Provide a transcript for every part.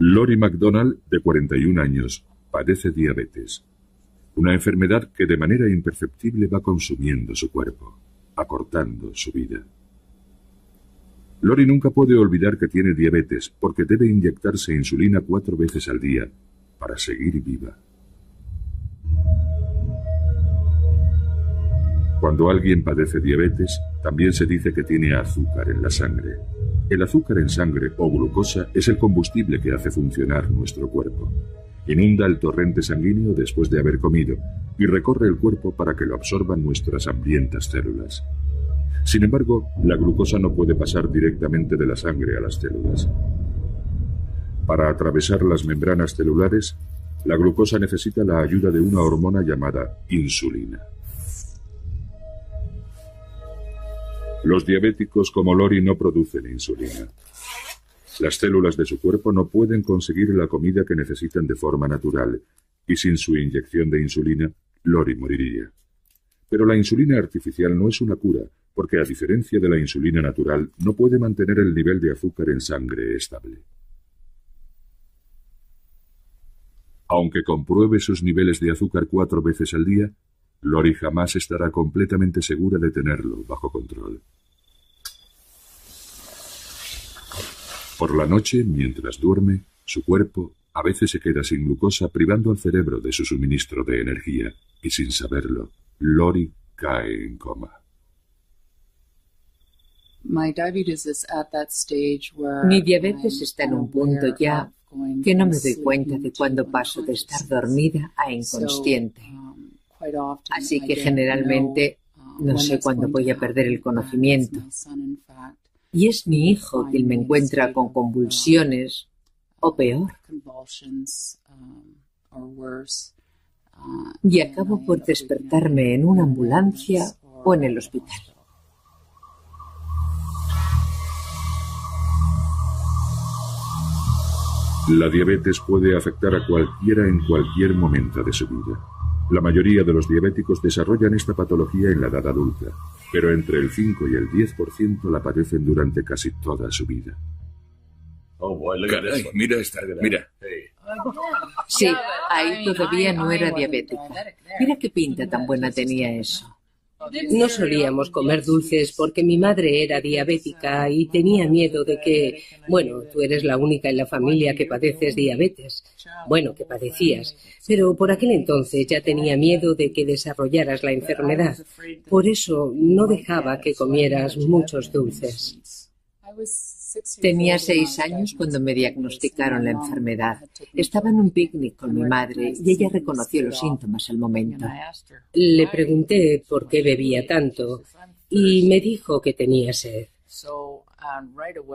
Lori McDonald, de 41 años, padece diabetes. Una enfermedad que de manera imperceptible va consumiendo su cuerpo, acortando su vida. Lori nunca puede olvidar que tiene diabetes porque debe inyectarse insulina 4 veces al día para seguir viva. Cuando alguien padece diabetes, también se dice que tiene azúcar en la sangre. El azúcar en sangre o glucosa es el combustible que hace funcionar nuestro cuerpo. Inunda el torrente sanguíneo después de haber comido y recorre el cuerpo para que lo absorban nuestras hambrientas células. Sin embargo, la glucosa no puede pasar directamente de la sangre a las células. Para atravesar las membranas celulares, la glucosa necesita la ayuda de una hormona llamada insulina. Los diabéticos como Lori no producen insulina. Las células de su cuerpo no pueden conseguir la comida que necesitan de forma natural, y sin su inyección de insulina, Lori moriría. Pero la insulina artificial no es una cura, porque a diferencia de la insulina natural, no puede mantener el nivel de azúcar en sangre estable. Aunque compruebe sus niveles de azúcar 4 veces al día, Lori jamás estará completamente segura de tenerlo bajo control. Por la noche, mientras duerme, su cuerpo a veces se queda sin glucosa, privando al cerebro de su suministro de energía, y sin saberlo, Lori cae en coma. Mi diabetes está en un punto ya que no me doy cuenta de cuándo paso de estar dormida a inconsciente. Así que generalmente no sé cuándo voy a perder el conocimiento. Y es mi hijo quien me encuentra con convulsiones o peor. Y acabo por despertarme en una ambulancia o en el hospital. La diabetes puede afectar a cualquiera en cualquier momento de su vida. La mayoría de los diabéticos desarrollan esta patología en la edad adulta, pero entre el 5 y el 10% la padecen durante casi toda su vida. Caray, mira esta, mira. Sí, ahí todavía no era diabética. Mira qué pinta tan buena tenía eso. No solíamos comer dulces porque mi madre era diabética y tenía miedo de que, bueno, tú eres la única en la familia que padeces diabetes. Bueno, que padecías, pero por aquel entonces ya tenía miedo de que desarrollaras la enfermedad. Por eso no dejaba que comieras muchos dulces. Tenía 6 años cuando me diagnosticaron la enfermedad. Estaba en un picnic con mi madre y ella reconoció los síntomas al momento. Le pregunté por qué bebía tanto y me dijo que tenía sed.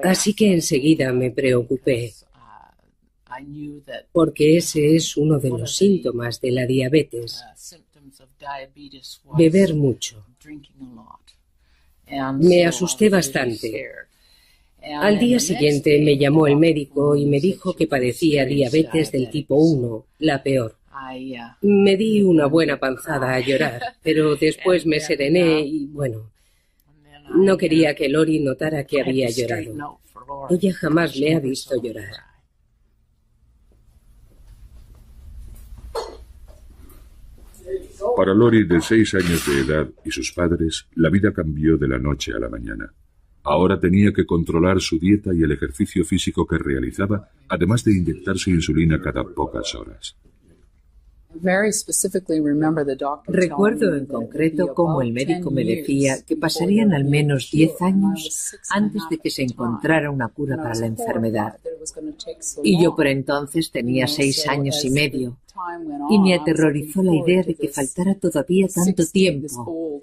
Así que enseguida me preocupé, porque ese es uno de los síntomas de la diabetes, beber mucho. Me asusté bastante. Al día siguiente me llamó el médico y me dijo que padecía diabetes del tipo 1, la peor. Me di una buena panzada a llorar, pero después me serené y, bueno, no quería que Lori notara que había llorado. Ella jamás me ha visto llorar. Para Lori, de 6 años de edad, y sus padres, la vida cambió de la noche a la mañana. Ahora tenía que controlar su dieta y el ejercicio físico que realizaba, además de inyectarse insulina cada pocas horas. Recuerdo en concreto cómo el médico me decía que pasarían al menos 10 años antes de que se encontrara una cura para la enfermedad. Y yo por entonces tenía 6 años y medio, y me aterrorizó la idea de que faltara todavía tanto tiempo,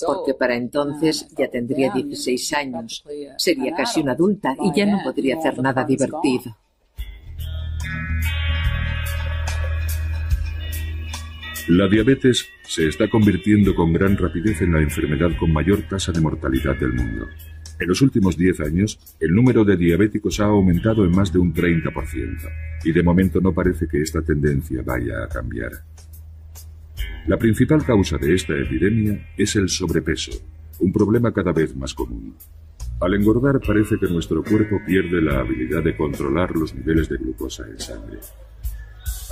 porque para entonces ya tendría 16 años, sería casi una adulta y ya no podría hacer nada divertido. La diabetes se está convirtiendo con gran rapidez en la enfermedad con mayor tasa de mortalidad del mundo. En los últimos 10 años, el número de diabéticos ha aumentado en más de un 30%, y de momento no parece que esta tendencia vaya a cambiar. La principal causa de esta epidemia es el sobrepeso, un problema cada vez más común. Al engordar parece que nuestro cuerpo pierde la habilidad de controlar los niveles de glucosa en sangre.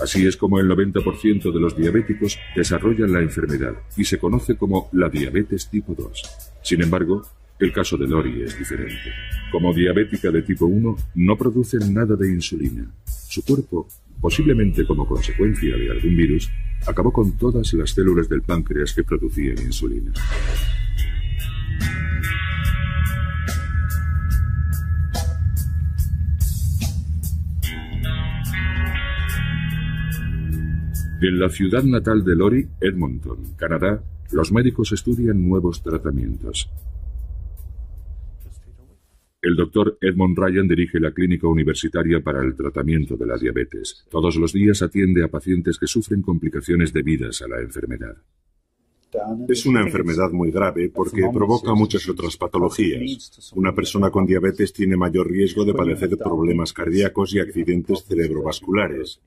Así es como el 90% de los diabéticos desarrollan la enfermedad y se conoce como la diabetes tipo 2. Sin embargo, el caso de Lori es diferente. Como diabética de tipo 1, no produce nada de insulina. Su cuerpo, posiblemente como consecuencia de algún virus, acabó con todas las células del páncreas que producían insulina. En la ciudad natal de Lori, Edmonton, Canadá, los médicos estudian nuevos tratamientos. El doctor Edmond Ryan dirige la clínica universitaria para el tratamiento de la diabetes. Todos los días atiende a pacientes que sufren complicaciones debidas a la enfermedad. Es una enfermedad muy grave porque provoca muchas otras patologías. Una persona con diabetes tiene mayor riesgo de padecer problemas cardíacos y accidentes cerebrovasculares.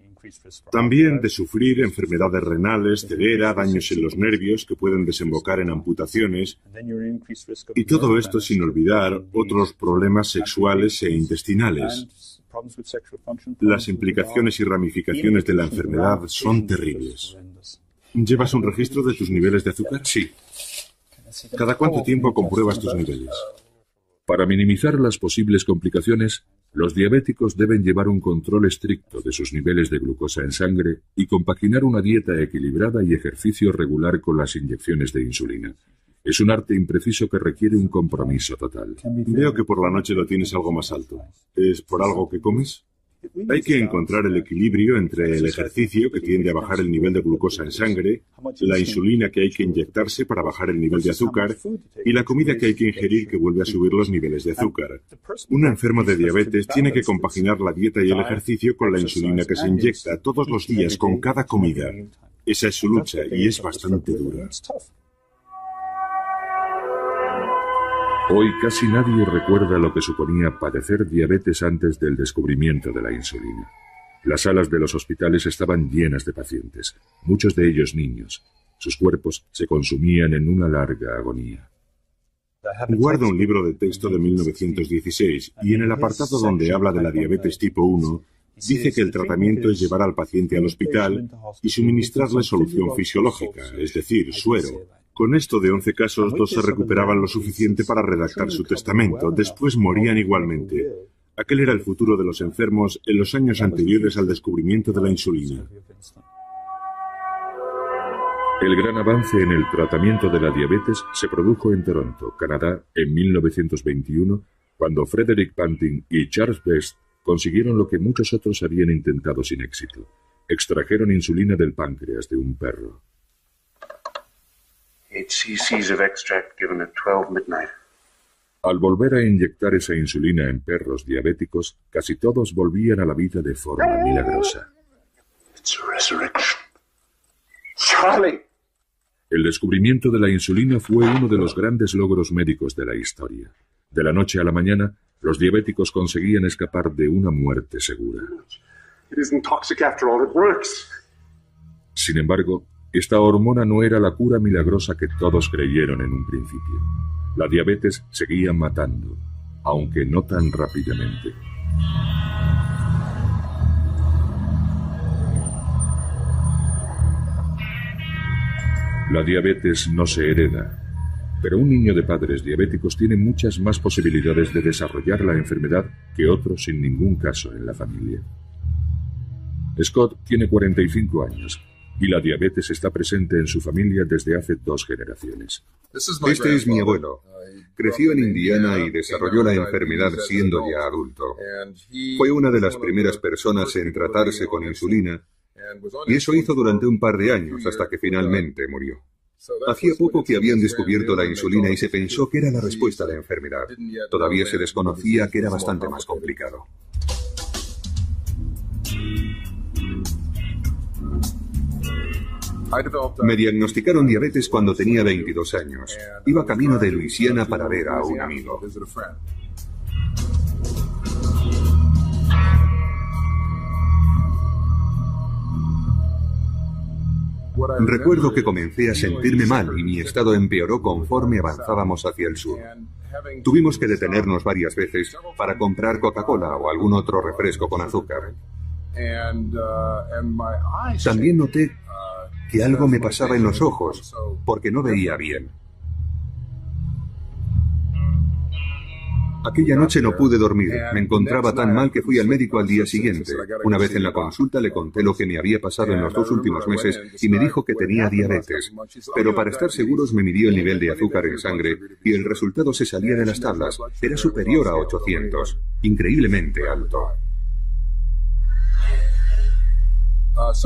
También de sufrir enfermedades renales, ceguera, daños en los nervios que pueden desembocar en amputaciones. Y todo esto sin olvidar otros problemas sexuales e intestinales. Las implicaciones y ramificaciones de la enfermedad son terribles. ¿Llevas un registro de tus niveles de azúcar? Sí. ¿Cada cuánto tiempo compruebas tus niveles? Para minimizar las posibles complicaciones, los diabéticos deben llevar un control estricto de sus niveles de glucosa en sangre y compaginar una dieta equilibrada y ejercicio regular con las inyecciones de insulina. Es un arte impreciso que requiere un compromiso total. Veo que por la noche lo tienes algo más alto. ¿Es por algo que comes? Hay que encontrar el equilibrio entre el ejercicio, que tiende a bajar el nivel de glucosa en sangre, la insulina que hay que inyectarse para bajar el nivel de azúcar y la comida que hay que ingerir que vuelve a subir los niveles de azúcar. Un enfermo de diabetes tiene que compaginar la dieta y el ejercicio con la insulina que se inyecta todos los días con cada comida. Esa es su lucha y es bastante dura. Hoy casi nadie recuerda lo que suponía padecer diabetes antes del descubrimiento de la insulina. Las salas de los hospitales estaban llenas de pacientes, muchos de ellos niños. Sus cuerpos se consumían en una larga agonía. Guardo un libro de texto de 1916 y en el apartado donde habla de la diabetes tipo 1, dice que el tratamiento es llevar al paciente al hospital y suministrarle solución fisiológica, es decir, suero. Con esto de 11 casos, 2 se recuperaban lo suficiente para redactar su testamento. Después morían igualmente. Aquel era el futuro de los enfermos en los años anteriores al descubrimiento de la insulina. El gran avance en el tratamiento de la diabetes se produjo en Toronto, Canadá, en 1921, cuando Frederick Banting y Charles Best consiguieron lo que muchos otros habían intentado sin éxito. Extrajeron insulina del páncreas de un perro. 8 cc's of extract given at 12 midnight. Al volver a inyectar esa insulina en perros diabéticos, casi todos volvían a la vida de forma milagrosa. It's a resurrection. Charlie! El descubrimiento de la insulina fue uno de los grandes logros médicos de la historia. De la noche a la mañana, los diabéticos conseguían escapar de una muerte segura. It isn't toxic after all, it works. Sin embargo, esta hormona no era la cura milagrosa que todos creyeron en un principio. La diabetes seguía matando, aunque no tan rápidamente. La diabetes no se hereda, pero un niño de padres diabéticos tiene muchas más posibilidades de desarrollar la enfermedad que otros sin ningún caso en la familia. Scott tiene 45 años. Y la diabetes está presente en su familia desde hace 2 generaciones. Este es mi abuelo. Creció en Indiana y desarrolló la enfermedad siendo ya adulto. Fue una de las primeras personas en tratarse con insulina y eso hizo durante un par de años hasta que finalmente murió. Hacía poco que habían descubierto la insulina y se pensó que era la respuesta a la enfermedad. Todavía se desconocía que era bastante más complicado. Me diagnosticaron diabetes cuando tenía 22 años. Iba camino de Luisiana para ver a un amigo. Recuerdo que comencé a sentirme mal y mi estado empeoró conforme avanzábamos hacia el sur. Tuvimos que detenernos varias veces para comprar Coca-Cola o algún otro refresco con azúcar. También noté que algo me pasaba en los ojos, porque no veía bien. Aquella noche no pude dormir. Me encontraba tan mal que fui al médico al día siguiente. Una vez en la consulta le conté lo que me había pasado en los 2 últimos meses y me dijo que tenía diabetes. Pero para estar seguros me midió el nivel de azúcar en sangre y el resultado se salía de las tablas. Era superior a 800. Increíblemente alto.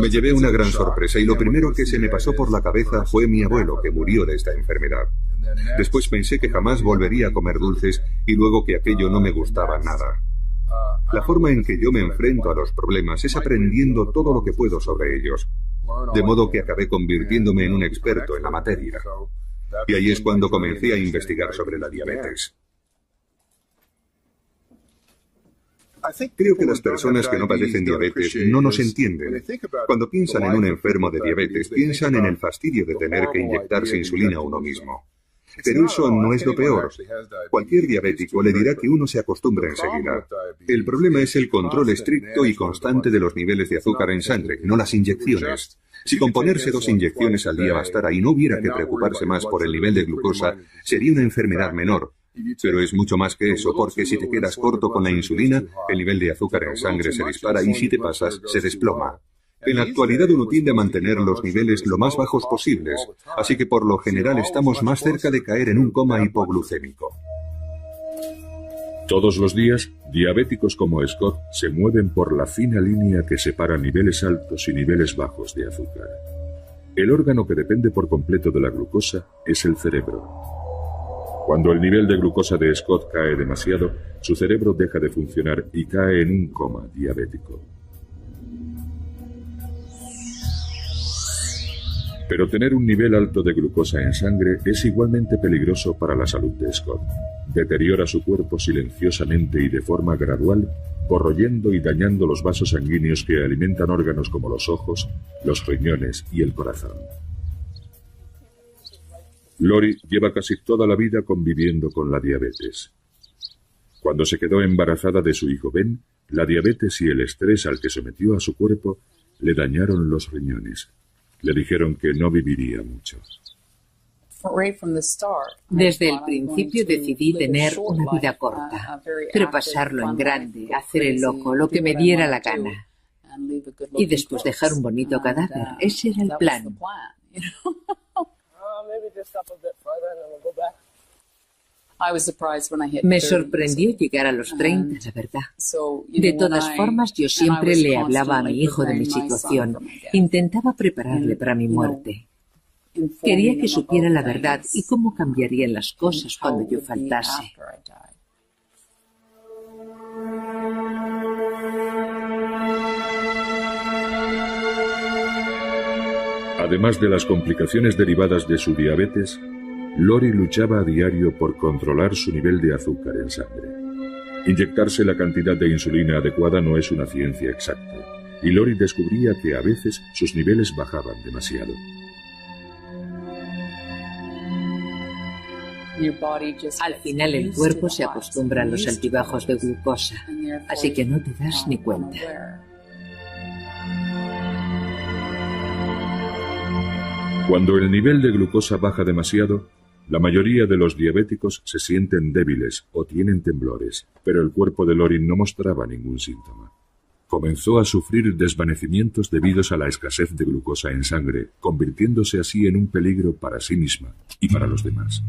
Me llevé una gran sorpresa y lo primero que se me pasó por la cabeza fue mi abuelo, que murió de esta enfermedad. Después pensé que jamás volvería a comer dulces y luego que aquello no me gustaba nada. La forma en que yo me enfrento a los problemas es aprendiendo todo lo que puedo sobre ellos, de modo que acabé convirtiéndome en un experto en la materia. Y ahí es cuando comencé a investigar sobre la diabetes. Creo que las personas que no padecen diabetes no nos entienden. Cuando piensan en un enfermo de diabetes, piensan en el fastidio de tener que inyectarse insulina a uno mismo. Pero eso no es lo peor. Cualquier diabético le dirá que uno se acostumbra enseguida. El problema es el control estricto y constante de los niveles de azúcar en sangre, no las inyecciones. Si con ponerse 2 inyecciones al día bastara y no hubiera que preocuparse más por el nivel de glucosa, sería una enfermedad menor. Pero es mucho más que eso, porque si te quedas corto con la insulina, el nivel de azúcar en sangre se dispara y si te pasas, se desploma. En la actualidad uno tiende a mantener los niveles lo más bajos posibles, así que por lo general estamos más cerca de caer en un coma hipoglucémico. Todos los días, diabéticos como Scott se mueven por la fina línea que separa niveles altos y niveles bajos de azúcar. El órgano que depende por completo de la glucosa es el cerebro. Cuando el nivel de glucosa de Scott cae demasiado, su cerebro deja de funcionar y cae en un coma diabético. Pero tener un nivel alto de glucosa en sangre es igualmente peligroso para la salud de Scott. Deteriora su cuerpo silenciosamente y de forma gradual, corroyendo y dañando los vasos sanguíneos que alimentan órganos como los ojos, los riñones y el corazón. Lori lleva casi toda la vida conviviendo con la diabetes. Cuando se quedó embarazada de su hijo Ben, la diabetes y el estrés al que sometió a su cuerpo le dañaron los riñones. Le dijeron que no viviría mucho. Desde el principio decidí tener una vida corta, pero pasarlo en grande, hacer el loco, lo que me diera la gana. Y después dejar un bonito cadáver. Ese era el plan. Me sorprendió llegar a los 30, la verdad. De todas formas, yo siempre le hablaba a mi hijo de mi situación. Intentaba prepararle para mi muerte. Quería que supiera la verdad y cómo cambiarían las cosas cuando yo faltase. Además de las complicaciones derivadas de su diabetes, Lori luchaba a diario por controlar su nivel de azúcar en sangre. Inyectarse la cantidad de insulina adecuada no es una ciencia exacta, y Lori descubría que a veces sus niveles bajaban demasiado. Al final el cuerpo se acostumbra a los altibajos de glucosa, así que no te das ni cuenta. Cuando el nivel de glucosa baja demasiado, la mayoría de los diabéticos se sienten débiles o tienen temblores, pero el cuerpo de Lori no mostraba ningún síntoma. Comenzó a sufrir desvanecimientos debidos a la escasez de glucosa en sangre, convirtiéndose así en un peligro para sí misma y para los demás.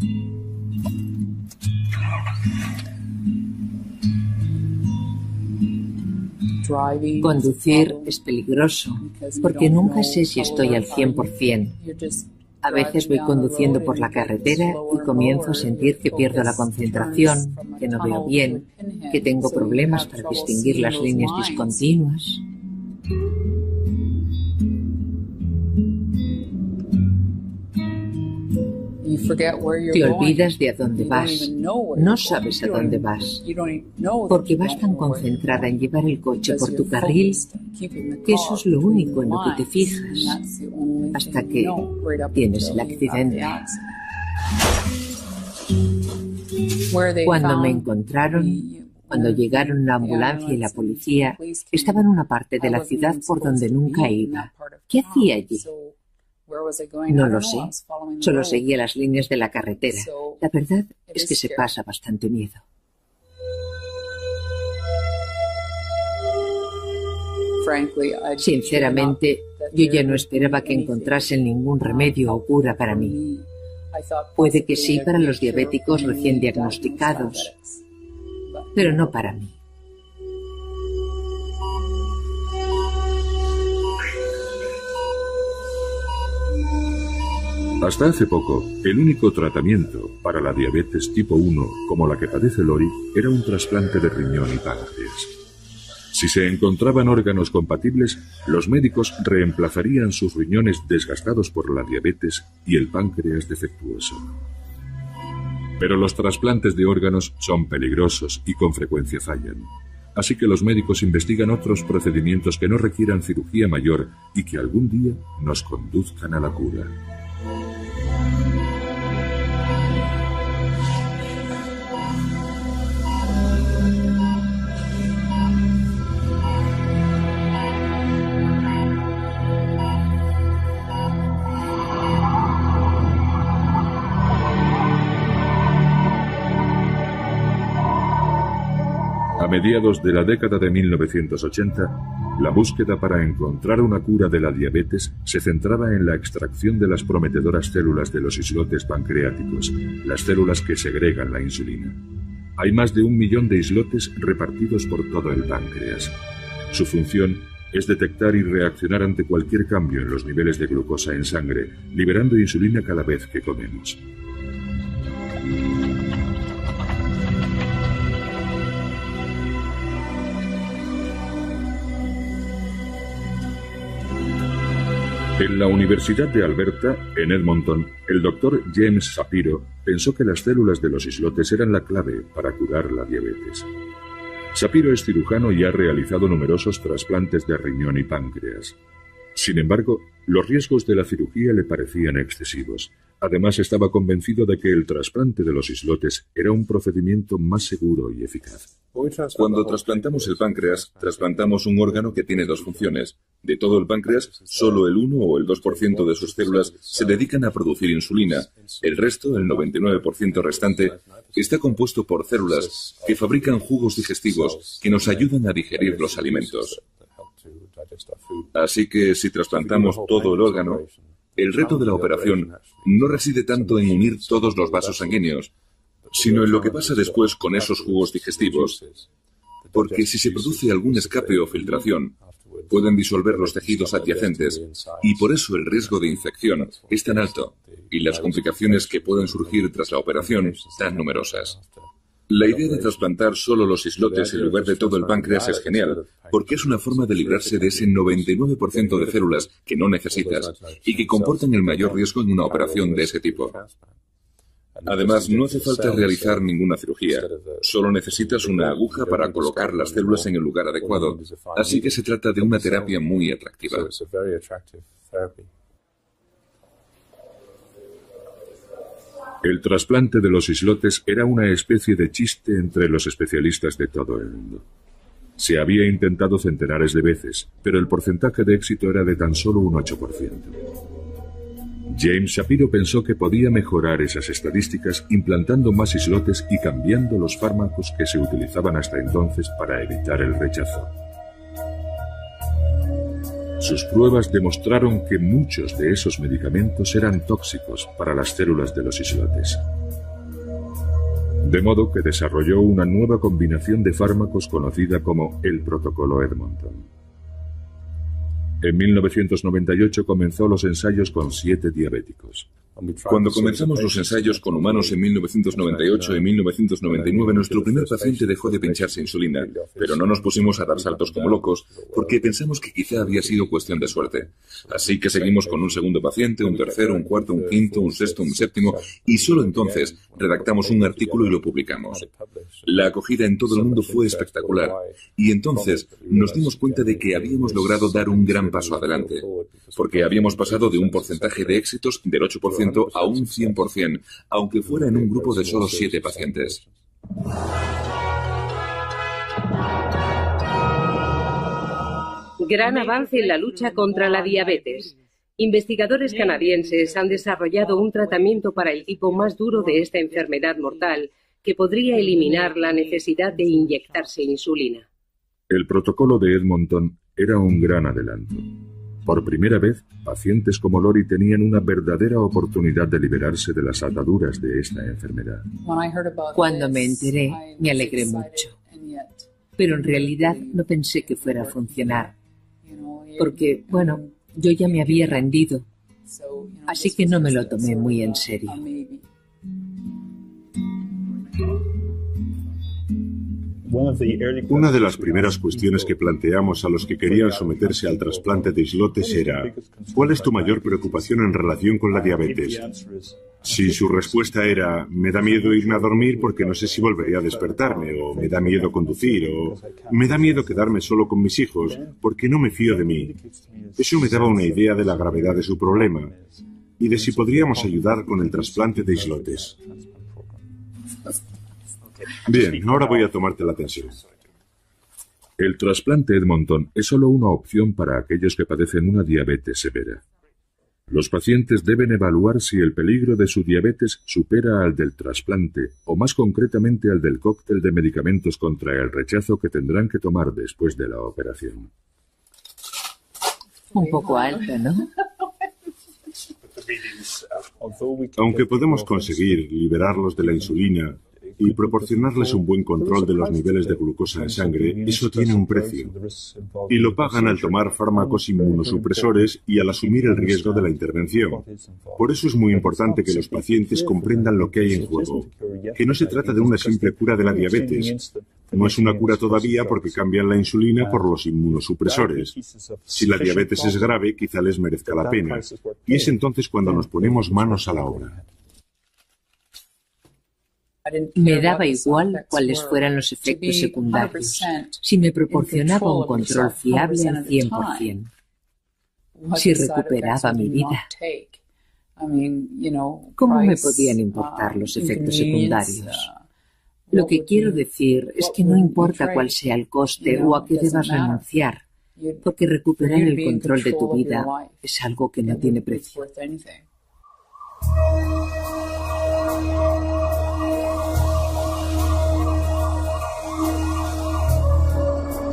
Conducir es peligroso, porque nunca sé si estoy al 100%. A veces voy conduciendo por la carretera y comienzo a sentir que pierdo la concentración, que no veo bien, que tengo problemas para distinguir las líneas discontinuas. Te olvidas de a dónde vas. No sabes a dónde vas. Porque vas tan concentrada en llevar el coche por tu carril que eso es lo único en lo que te fijas. Hasta que tienes el accidente. Cuando me encontraron, cuando llegaron la ambulancia y la policía, estaba en una parte de la ciudad por donde nunca iba. ¿Qué hacía allí? No lo sé. Solo seguía las líneas de la carretera. La verdad es que se pasa bastante miedo. Sinceramente, yo ya no esperaba que encontrasen ningún remedio o cura para mí. Puede que sí para los diabéticos recién diagnosticados, pero no para mí. Hasta hace poco, el único tratamiento para la diabetes tipo 1, como la que padece Lori, era un trasplante de riñón y páncreas. Si se encontraban órganos compatibles, los médicos reemplazarían sus riñones desgastados por la diabetes y el páncreas defectuoso. Pero los trasplantes de órganos son peligrosos y con frecuencia fallan. Así que los médicos investigan otros procedimientos que no requieran cirugía mayor y que algún día nos conduzcan a la cura. A mediados de la década de 1980, la búsqueda para encontrar una cura de la diabetes se centraba en la extracción de las prometedoras células de los islotes pancreáticos, las células que segregan la insulina. Hay más de 1 millón de islotes repartidos por todo el páncreas. Su función es detectar y reaccionar ante cualquier cambio en los niveles de glucosa en sangre, liberando insulina cada vez que comemos. En la Universidad de Alberta, en Edmonton, el doctor James Shapiro pensó que las células de los islotes eran la clave para curar la diabetes. Shapiro es cirujano y ha realizado numerosos trasplantes de riñón y páncreas. Sin embargo, los riesgos de la cirugía le parecían excesivos. Además, estaba convencido de que el trasplante de los islotes era un procedimiento más seguro y eficaz. Cuando trasplantamos el páncreas, trasplantamos un órgano que tiene dos funciones. De todo el páncreas, solo el 1 o el 2% de sus células se dedican a producir insulina. El resto, el 99% restante, está compuesto por células que fabrican jugos digestivos que nos ayudan a digerir los alimentos. Así que si trasplantamos todo el órgano, el reto de la operación no reside tanto en unir todos los vasos sanguíneos, sino en lo que pasa después con esos jugos digestivos. Porque si se produce algún escape o filtración, pueden disolver los tejidos adyacentes y por eso el riesgo de infección es tan alto y las complicaciones que pueden surgir tras la operación tan numerosas. La idea de trasplantar solo los islotes en lugar de todo el páncreas es genial, porque es una forma de librarse de ese 99% de células que no necesitas y que comportan el mayor riesgo en una operación de ese tipo. Además, no hace falta realizar ninguna cirugía, solo necesitas una aguja para colocar las células en el lugar adecuado, así que se trata de una terapia muy atractiva. El trasplante de los islotes era una especie de chiste entre los especialistas de todo el mundo. Se había intentado centenares de veces, pero el porcentaje de éxito era de tan solo un 8%. James Shapiro pensó que podía mejorar esas estadísticas implantando más islotes y cambiando los fármacos que se utilizaban hasta entonces para evitar el rechazo. Sus pruebas demostraron que muchos de esos medicamentos eran tóxicos para las células de los islotes. De modo que desarrolló una nueva combinación de fármacos conocida como el Protocolo Edmonton. En 1998 comenzó los ensayos con 7 diabéticos. Cuando comenzamos los ensayos con humanos en 1998 y 1999, nuestro primer paciente dejó de pincharse insulina, pero no nos pusimos a dar saltos como locos porque pensamos que quizá había sido cuestión de suerte. Así que seguimos con un segundo paciente, un tercero, un cuarto, un quinto, un sexto, un séptimo, y solo entonces redactamos un artículo y lo publicamos. La acogida en todo el mundo fue espectacular, y entonces nos dimos cuenta de que habíamos logrado dar un gran paso adelante, porque habíamos pasado de un porcentaje de éxitos del 8% a un 100%, aunque fuera en un grupo de solo 7 pacientes. Gran avance en la lucha contra la diabetes. Investigadores canadienses han desarrollado un tratamiento para el tipo más duro de esta enfermedad mortal que podría eliminar la necesidad de inyectarse insulina. El protocolo de Edmonton era un gran adelanto. Por primera vez, pacientes como Lori tenían una verdadera oportunidad de liberarse de las ataduras de esta enfermedad. Cuando me enteré, me alegré mucho. Pero en realidad no pensé que fuera a funcionar. Porque, bueno, yo ya me había rendido. Así que no me lo tomé muy en serio. Una de las primeras cuestiones que planteamos a los que querían someterse al trasplante de islotes era: ¿cuál es tu mayor preocupación en relación con la diabetes? Si su respuesta era: me da miedo irme a dormir porque no sé si volveré a despertarme, o me da miedo conducir, o me da miedo quedarme solo con mis hijos porque no me fío de mí, eso me daba una idea de la gravedad de su problema y de si podríamos ayudar con el trasplante de islotes. Bien, ahora voy a tomarte la tensión. El trasplante Edmonton es solo una opción para aquellos que padecen una diabetes severa. Los pacientes deben evaluar si el peligro de su diabetes supera al del trasplante, o más concretamente al del cóctel de medicamentos contra el rechazo que tendrán que tomar después de la operación. Un poco alta, ¿no? Aunque podemos conseguir liberarlos de la insulina y proporcionarles un buen control de los niveles de glucosa en sangre, eso tiene un precio. Y lo pagan al tomar fármacos inmunosupresores y al asumir el riesgo de la intervención. Por eso es muy importante que los pacientes comprendan lo que hay en juego, que no se trata de una simple cura de la diabetes. No es una cura todavía porque cambian la insulina por los inmunosupresores. Si la diabetes es grave, quizá les merezca la pena. Y es entonces cuando nos ponemos manos a la obra. Me daba igual cuáles fueran los efectos secundarios, si me proporcionaba un control fiable al 100%, si recuperaba mi vida. ¿Cómo me podían importar los efectos secundarios? Lo que quiero decir es que no importa cuál sea el coste o a qué debas renunciar, porque recuperar el control de tu vida es algo que no tiene precio.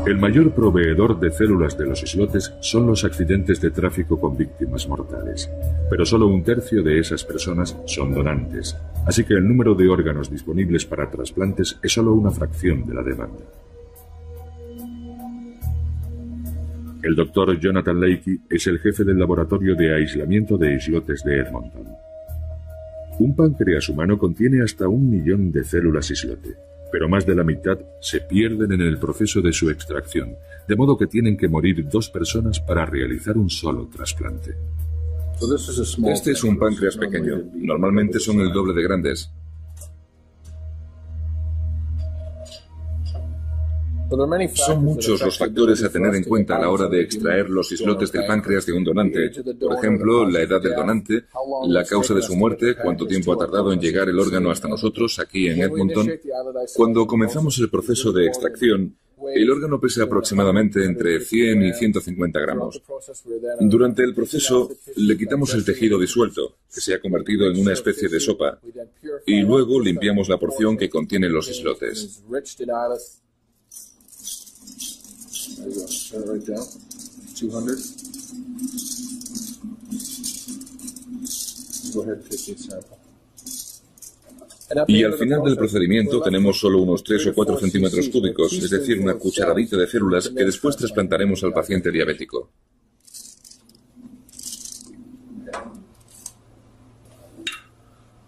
El mayor proveedor de células de los islotes son los accidentes de tráfico con víctimas mortales, pero solo 1/3 de esas personas son donantes, así que el número de órganos disponibles para trasplantes es solo una fracción de la demanda. El doctor Jonathan Leakey es el jefe del laboratorio de aislamiento de islotes de Edmonton. Un páncreas humano contiene hasta 1 millón de células islote, pero más de la mitad se pierden en el proceso de su extracción, de modo que tienen que morir 2 personas para realizar un solo trasplante. Este es un páncreas pequeño. Normalmente son el doble de grandes. Son muchos los factores a tener en cuenta a la hora de extraer los islotes del páncreas de un donante. Por ejemplo, la edad del donante, la causa de su muerte, cuánto tiempo ha tardado en llegar el órgano hasta nosotros, aquí en Edmonton. Cuando comenzamos el proceso de extracción, el órgano pesa aproximadamente entre 100 y 150 gramos. Durante el proceso, le quitamos el tejido disuelto, que se ha convertido en una especie de sopa, y luego limpiamos la porción que contiene los islotes. Y al final del procedimiento tenemos solo unos 3 o 4 centímetros cúbicos, es decir, una cucharadita de células que después trasplantaremos al paciente diabético.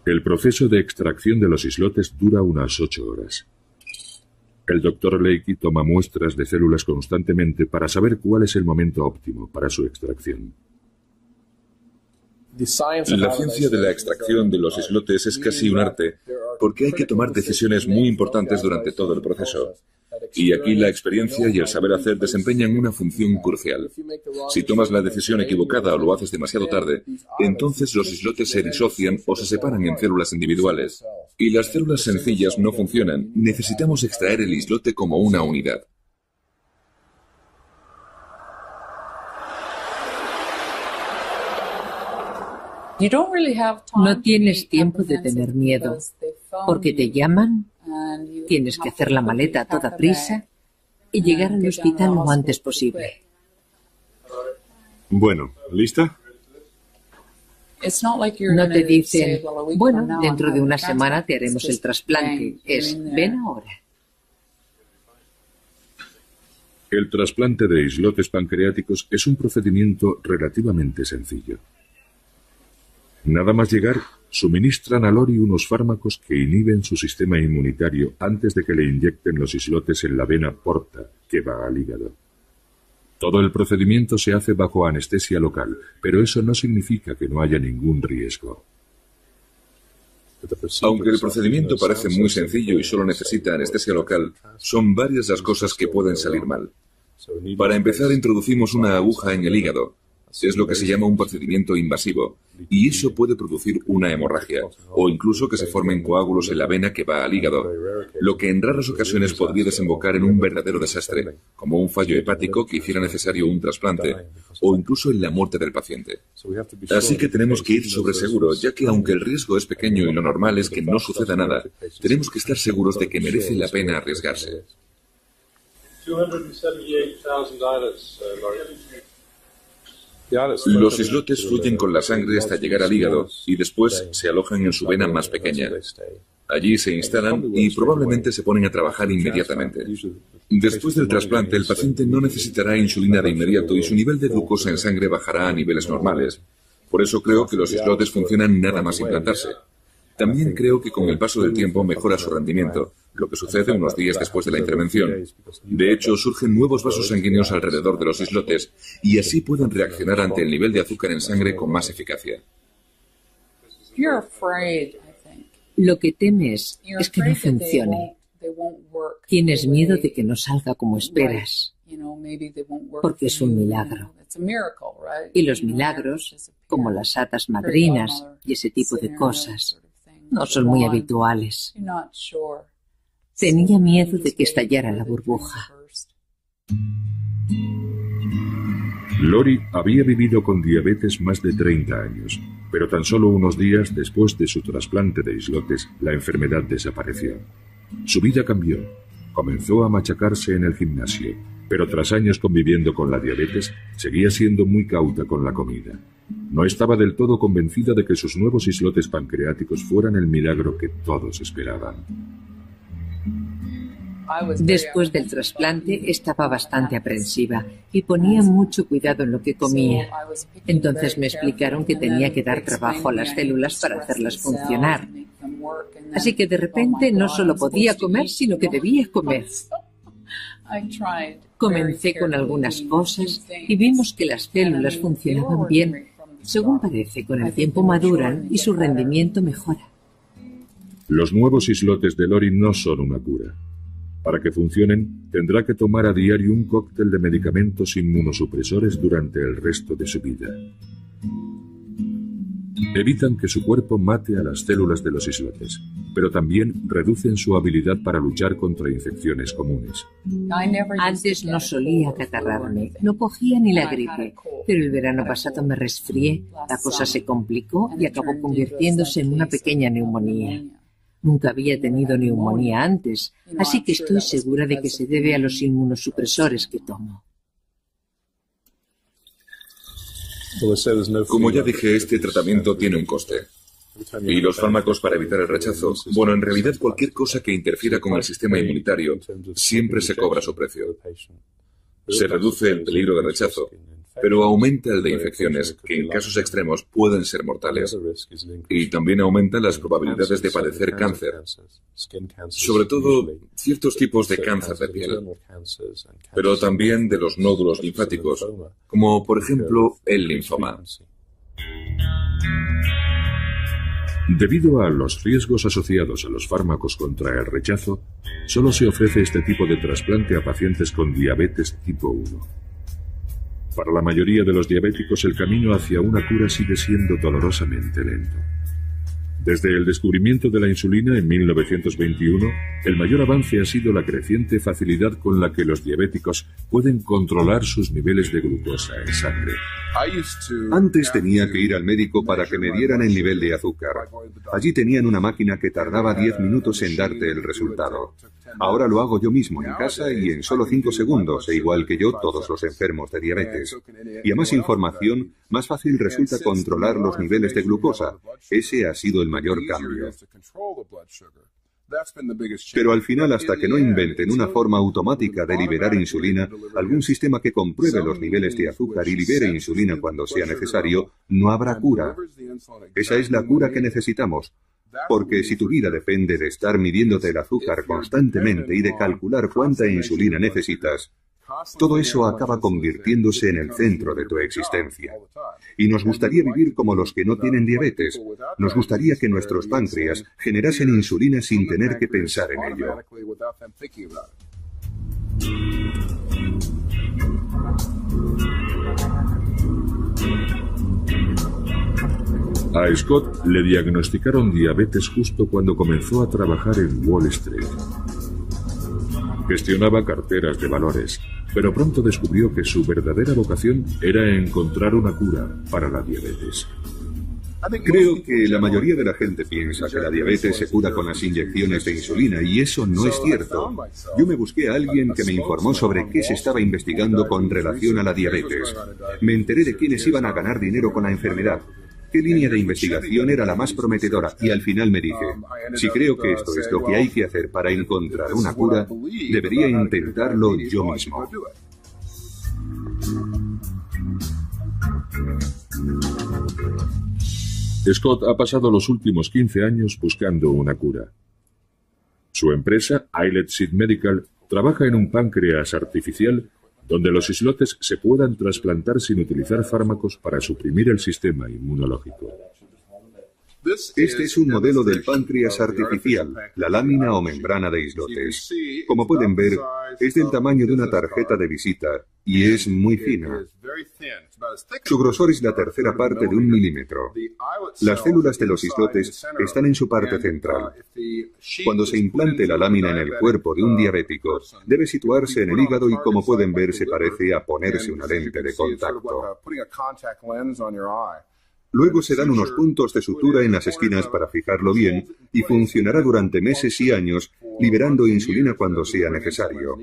El proceso de extracción de los islotes dura unas 8 horas. El Dr. Leakey toma muestras de células constantemente para saber cuál es el momento óptimo para su extracción. La ciencia de la extracción de los islotes es casi un arte, porque hay que tomar decisiones muy importantes durante todo el proceso. Y aquí la experiencia y el saber hacer desempeñan una función crucial. Si tomas la decisión equivocada o lo haces demasiado tarde, entonces los islotes se disocian o se separan en células individuales. Y las células sencillas no funcionan. Necesitamos extraer el islote como una unidad. No tienes tiempo de tener miedo, porque te llaman, tienes que hacer la maleta a toda prisa y llegar al hospital lo antes posible. Bueno, ¿lista? No te dicen, bueno, dentro de una semana te haremos el trasplante. Es, ven ahora. El trasplante de islotes pancreáticos es un procedimiento relativamente sencillo. Nada más llegar, suministran a Lori unos fármacos que inhiben su sistema inmunitario antes de que le inyecten los islotes en la vena porta que va al hígado. Todo el procedimiento se hace bajo anestesia local, pero eso no significa que no haya ningún riesgo. Aunque el procedimiento parece muy sencillo y solo necesita anestesia local, son varias las cosas que pueden salir mal. Para empezar, introducimos una aguja en el hígado. Es lo que se llama un procedimiento invasivo, y eso puede producir una hemorragia, o incluso que se formen coágulos en la vena que va al hígado, lo que en raras ocasiones podría desembocar en un verdadero desastre, como un fallo hepático que hiciera necesario un trasplante, o incluso en la muerte del paciente. Así que tenemos que ir sobre seguro, ya que aunque el riesgo es pequeño y lo normal es que no suceda nada, tenemos que estar seguros de que merece la pena arriesgarse. Los islotes fluyen con la sangre hasta llegar al hígado y después se alojan en su vena más pequeña. Allí se instalan y probablemente se ponen a trabajar inmediatamente. Después del trasplante, el paciente no necesitará insulina de inmediato y su nivel de glucosa en sangre bajará a niveles normales. Por eso creo que los islotes funcionan nada más implantarse. También creo que con el paso del tiempo mejora su rendimiento, lo que sucede unos días después de la intervención. De hecho, surgen nuevos vasos sanguíneos alrededor de los islotes y así pueden reaccionar ante el nivel de azúcar en sangre con más eficacia. Lo que temes es que no funcione. Tienes miedo de que no salga como esperas, porque es un milagro. Y los milagros, como las hadas madrinas y ese tipo de cosas, no son muy habituales. Tenía miedo de que estallara la burbuja. Lori había vivido con diabetes más de 30 años, pero tan solo unos días después de su trasplante de islotes, la enfermedad desapareció. Su vida cambió. Comenzó a machacarse en el gimnasio, pero tras años conviviendo con la diabetes, seguía siendo muy cauta con la comida. No estaba del todo convencida de que sus nuevos islotes pancreáticos fueran el milagro que todos esperaban. Después del trasplante estaba bastante aprensiva y ponía mucho cuidado en lo que comía. Entonces me explicaron que tenía que dar trabajo a las células para hacerlas funcionar. Así que de repente no solo podía comer, sino que debía comer. Comencé con algunas cosas y vimos que las células funcionaban bien. Según parece, con el tiempo maduran y su rendimiento mejora. Los nuevos islotes de Lori no son una cura. Para que funcionen, tendrá que tomar a diario un cóctel de medicamentos inmunosupresores durante el resto de su vida. Evitan que su cuerpo mate a las células de los islotes, pero también reducen su habilidad para luchar contra infecciones comunes. Antes no solía acatarrarme, no cogía ni la gripe, pero el verano pasado me resfrié, la cosa se complicó y acabó convirtiéndose en una pequeña neumonía. Nunca había tenido neumonía antes, así que estoy segura de que se debe a los inmunosupresores que tomo. Como ya dije, este tratamiento tiene un coste. Y los fármacos para evitar el rechazo, bueno, en realidad cualquier cosa que interfiera con el sistema inmunitario siempre se cobra su precio. Se reduce el peligro de rechazo, pero aumenta el de infecciones, que en casos extremos pueden ser mortales. Y también aumenta las probabilidades de padecer cáncer, sobre todo ciertos tipos de cáncer de piel, pero también de los nódulos linfáticos, como por ejemplo el linfoma. Debido a los riesgos asociados a los fármacos contra el rechazo, solo se ofrece este tipo de trasplante a pacientes con diabetes tipo 1. Para la mayoría de los diabéticos, el camino hacia una cura sigue siendo dolorosamente lento. Desde el descubrimiento de la insulina en 1921, el mayor avance ha sido la creciente facilidad con la que los diabéticos pueden controlar sus niveles de glucosa en sangre. Antes tenía que ir al médico para que me dieran el nivel de azúcar. Allí tenían una máquina que tardaba 10 minutos en darte el resultado. Ahora lo hago yo mismo en casa y en solo 5 segundos, e igual que yo, todos los enfermos de diabetes. Y a más información, más fácil resulta controlar los niveles de glucosa. Ese ha sido el mayor cambio. Pero al final, hasta que no inventen una forma automática de liberar insulina, algún sistema que compruebe los niveles de azúcar y libere insulina cuando sea necesario, no habrá cura. Esa es la cura que necesitamos. Porque si tu vida depende de estar midiéndote el azúcar constantemente y de calcular cuánta insulina necesitas, todo eso acaba convirtiéndose en el centro de tu existencia. Y nos gustaría vivir como los que no tienen diabetes. Nos gustaría que nuestros páncreas generasen insulina sin tener que pensar en ello. A Scott le diagnosticaron diabetes justo cuando comenzó a trabajar en Wall Street. Gestionaba carteras de valores, pero pronto descubrió que su verdadera vocación era encontrar una cura para la diabetes. Creo que la mayoría de la gente piensa que la diabetes se cura con las inyecciones de insulina, y eso no es cierto. Yo me busqué a alguien que me informó sobre qué se estaba investigando con relación a la diabetes. Me enteré de quiénes iban a ganar dinero con la enfermedad, qué línea de investigación era la más prometedora, y al final me dije, si creo que esto es lo que hay que hacer para encontrar una cura, debería intentarlo yo mismo. Scott ha pasado los últimos 15 años buscando una cura. Su empresa, Islet Seed Medical, trabaja en un páncreas artificial donde los islotes se puedan trasplantar sin utilizar fármacos para suprimir el sistema inmunológico. Este es un modelo del páncreas artificial, la lámina o membrana de islotes. Como pueden ver, es del tamaño de una tarjeta de visita y es muy fina. Su grosor es la tercera parte de 1 milímetro. Las células de los islotes están en su parte central. Cuando se implante la lámina en el cuerpo de un diabético, debe situarse en el hígado y, como pueden ver, se parece a ponerse una lente de contacto. Luego se dan unos puntos de sutura en las esquinas para fijarlo bien y funcionará durante meses y años, liberando insulina cuando sea necesario.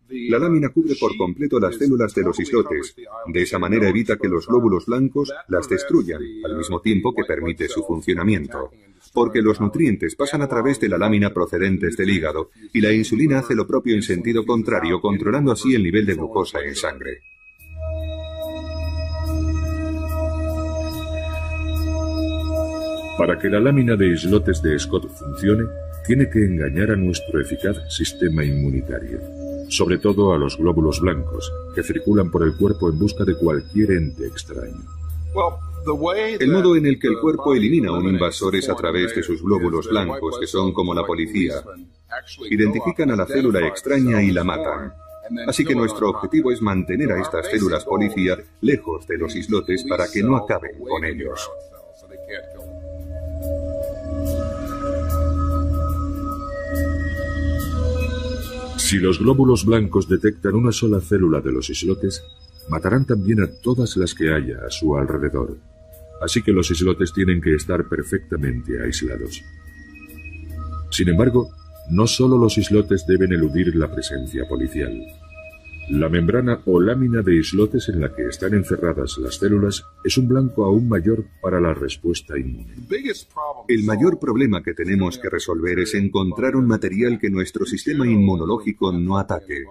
La lámina cubre por completo las células de los islotes. De esa manera evita que los glóbulos blancos las destruyan, al mismo tiempo que permite su funcionamiento. Porque los nutrientes pasan a través de la lámina procedentes del hígado y la insulina hace lo propio en sentido contrario, controlando así el nivel de glucosa en sangre. Para que la lámina de islotes de Scott funcione, tiene que engañar a nuestro eficaz sistema inmunitario, sobre todo a los glóbulos blancos, que circulan por el cuerpo en busca de cualquier ente extraño. El modo en el que el cuerpo elimina a un invasor es a través de sus glóbulos blancos, que son como la policía. Identifican a la célula extraña y la matan. Así que nuestro objetivo es mantener a estas células policía lejos de los islotes para que no acaben con ellos. Si los glóbulos blancos detectan una sola célula de los islotes, matarán también a todas las que haya a su alrededor. Así que los islotes tienen que estar perfectamente aislados. Sin embargo, no solo los islotes deben eludir la presencia policial. La membrana o lámina de islotes en la que están encerradas las células es un blanco aún mayor para la respuesta inmune. El mayor problema que tenemos que resolver es encontrar un material que nuestro sistema inmunológico no ataque.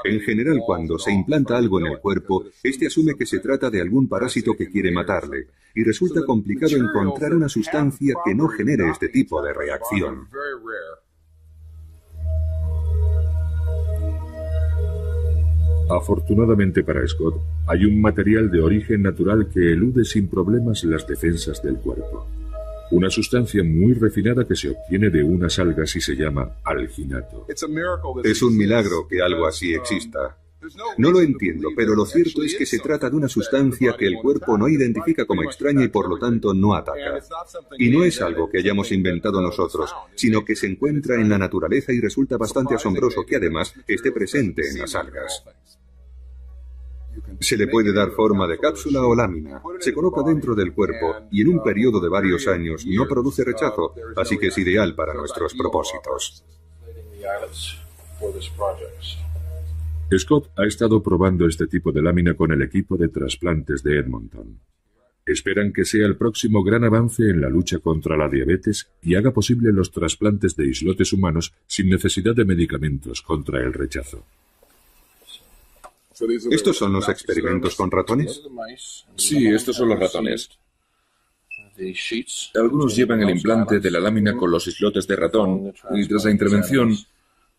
En general, cuando se implanta algo en el cuerpo, este asume que se trata de algún parásito que quiere matarle, y resulta complicado encontrar una sustancia que no genere este tipo de reacción. Afortunadamente para Scott, hay un material de origen natural que elude sin problemas las defensas del cuerpo. Una sustancia muy refinada que se obtiene de unas algas y se llama alginato. Es un milagro que algo así exista. No lo entiendo, pero lo cierto es que se trata de una sustancia que el cuerpo no identifica como extraña y por lo tanto no ataca. Y no es algo que hayamos inventado nosotros, sino que se encuentra en la naturaleza y resulta bastante asombroso que además esté presente en las algas. Se le puede dar forma de cápsula o lámina. Se coloca dentro del cuerpo y en un periodo de varios años no produce rechazo, así que es ideal para nuestros propósitos. Scott ha estado probando este tipo de lámina con el equipo de trasplantes de Edmonton. Esperan que sea el próximo gran avance en la lucha contra la diabetes y haga posible los trasplantes de islotes humanos sin necesidad de medicamentos contra el rechazo. ¿Estos son los experimentos con ratones? Sí, estos son los ratones. Algunos llevan el implante de la lámina con los islotes de ratón y tras la intervención,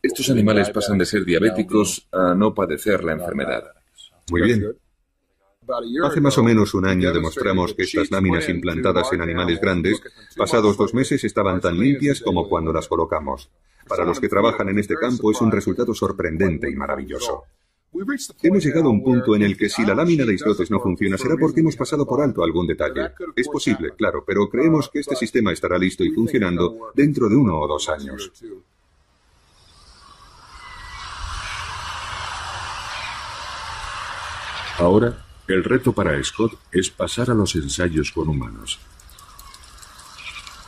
estos animales pasan de ser diabéticos a no padecer la enfermedad. Muy bien. Hace más o menos un año demostramos que estas láminas implantadas en animales grandes, pasados 2 meses, estaban tan limpias como cuando las colocamos. Para los que trabajan en este campo es un resultado sorprendente y maravilloso. Hemos llegado a un punto en el que si la lámina de islotes no funciona será porque hemos pasado por alto algún detalle. Es posible, claro, pero creemos que este sistema estará listo y funcionando dentro de 1 o 2 años. Ahora, el reto para Scott es pasar a los ensayos con humanos.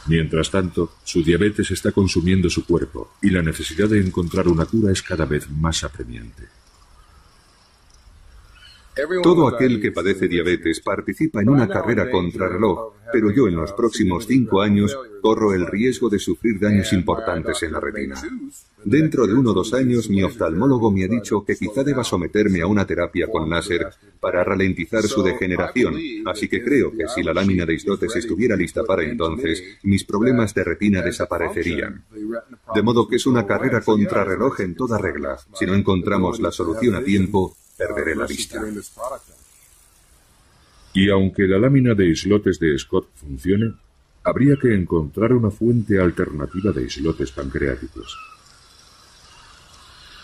Mientras tanto, su diabetes está consumiendo su cuerpo y la necesidad de encontrar una cura es cada vez más apremiante. Todo aquel que padece diabetes participa en una carrera contrarreloj, pero yo en los próximos 5 años corro el riesgo de sufrir daños importantes en la retina. Dentro de 1 o 2 años, mi oftalmólogo me ha dicho que quizá deba someterme a una terapia con láser para ralentizar su degeneración, así que creo que si la lámina de islotes estuviera lista para entonces, mis problemas de retina desaparecerían. De modo que es una carrera contrarreloj en toda regla. Si no encontramos la solución a tiempo, perderé la vista. Y aunque la lámina de islotes de Scott funcione, habría que encontrar una fuente alternativa de islotes pancreáticos.